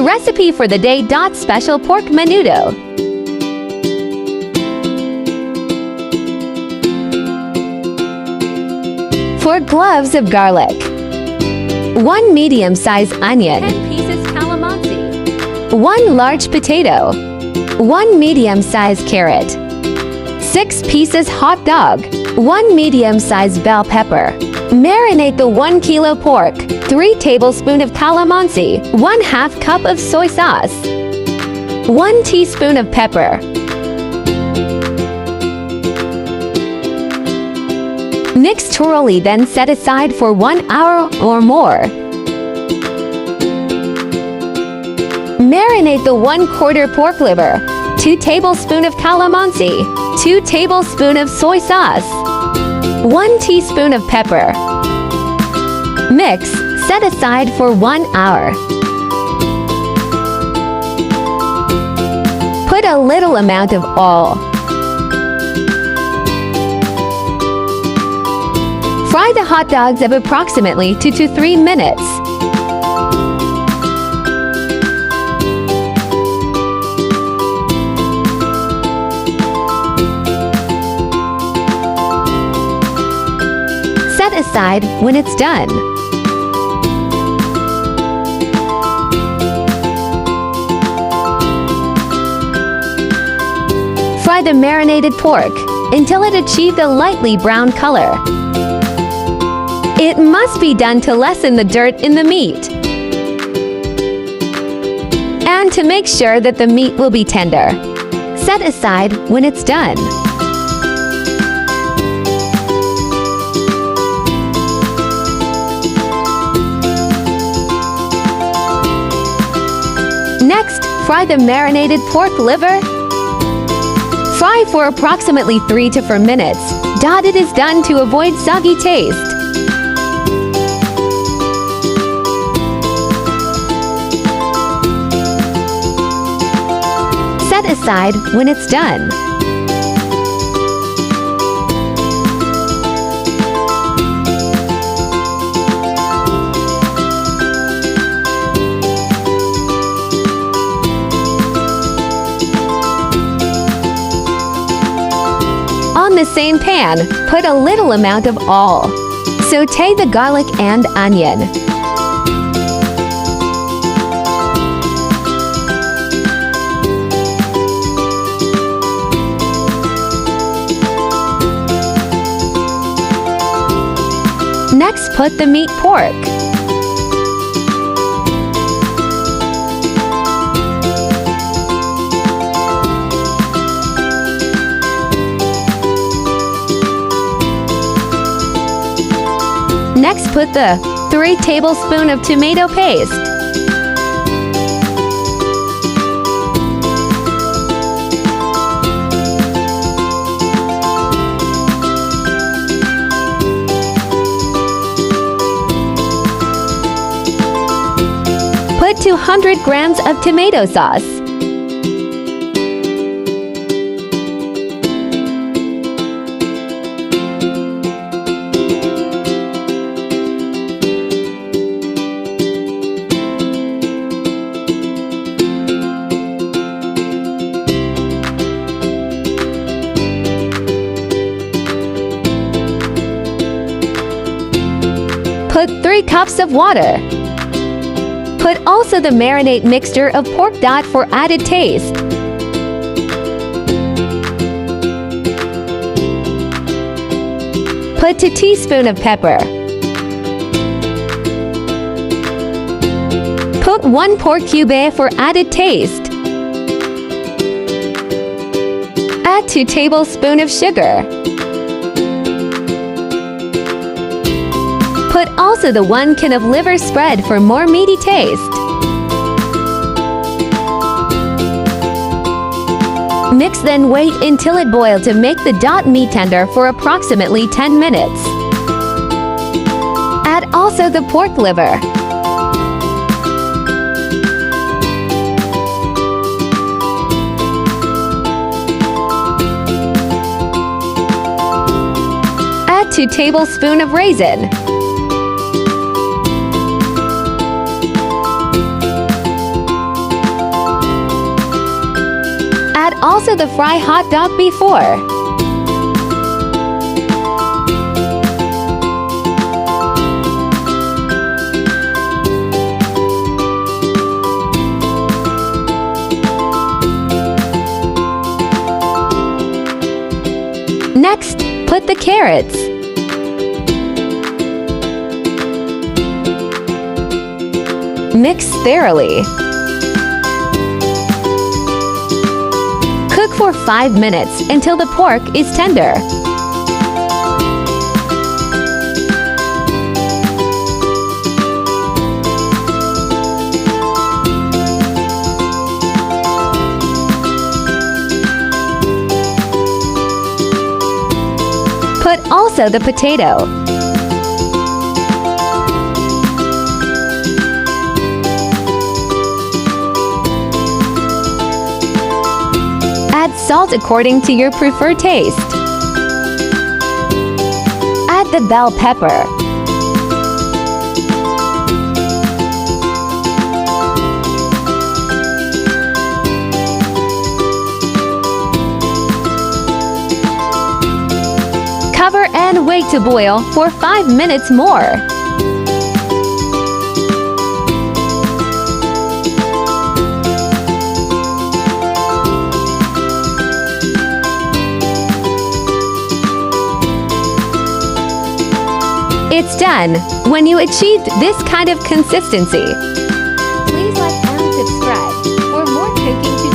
Recipe for the day. Special pork menudo. Four cloves of garlic. 1 medium-sized onion. 10 pieces calamansi. 1 large potato. 1 medium-sized carrot. 6 pieces hot dog. 1 medium-sized bell pepper. Marinate the 1 kilo pork. 3 tablespoons of calamansi. 1/2 cup of soy sauce. 1 teaspoon of pepper. Mix thoroughly, then set aside for 1 hour or more. Marinate the 1/4 pork liver. 2 tablespoons of calamansi. 2 tablespoons of soy sauce. 1 teaspoon of pepper. Mix, set aside for 1 hour. Put a little amount of oil. Fry the hot dogs of approximately 2 to 3 minutes. Set aside when it's done. Fry the marinated pork until it achieves a lightly brown color. It must be done to lessen the dirt in the meat and to make sure that the meat will be tender. Set aside when it's done. Next, fry the marinated pork liver. Fry for approximately 3 to 4 minutes. It is done to avoid soggy taste. Set aside when it's done. On the same pan, put a little amount of oil. Sauté the garlic and onion. Next, put the meat pork. Next, put the 3 tablespoons of tomato paste. Put 200 grams of tomato sauce. Put 3 cups of water. Put also the marinade mixture of pork for added taste. Put 2 teaspoons of pepper. Put 1 pork cube for added taste. Add 2 tablespoons of sugar. Put also the 1 can of liver spread for more meaty taste. Mix, then wait until it boils to make the meat tender for approximately 10 minutes. Add also the pork liver. Add 2 tablespoons of raisin. Add also the fry hot dog before. Next, put the carrots. Mix thoroughly. Cook for 5 minutes until the pork is tender. Put also the potato. Add salt according to your preferred taste. Add the bell pepper. Cover and wait to boil for 5 minutes more. It's done. When you achieved this kind of consistency, please like and subscribe for more cooking tutorials.